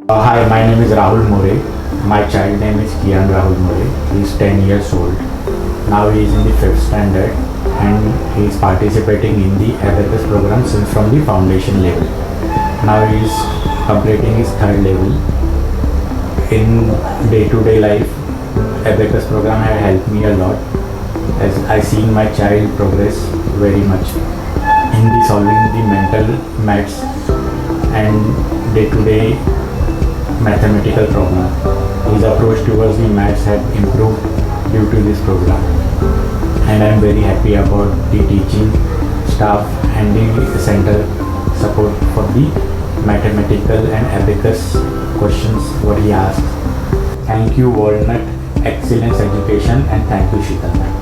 Hi, my name is Rahul More. My child name is Kian Rahul More. He is 10 years old. Now he is in the 5th standard and he is participating in the abacus program since from the foundation level. Now he is completing his 3rd level. In day-to-day life, abacus program has helped me a lot as I seen my child progress very much in the solving the mental maths and day-to-day mathematical problem. His approach towards the maths have improved due to this program, and I am very happy about the teaching staff and the center support for the mathematical and abacus questions what he asked. Thank you Walnut Excellence Education and thank you Sheetal.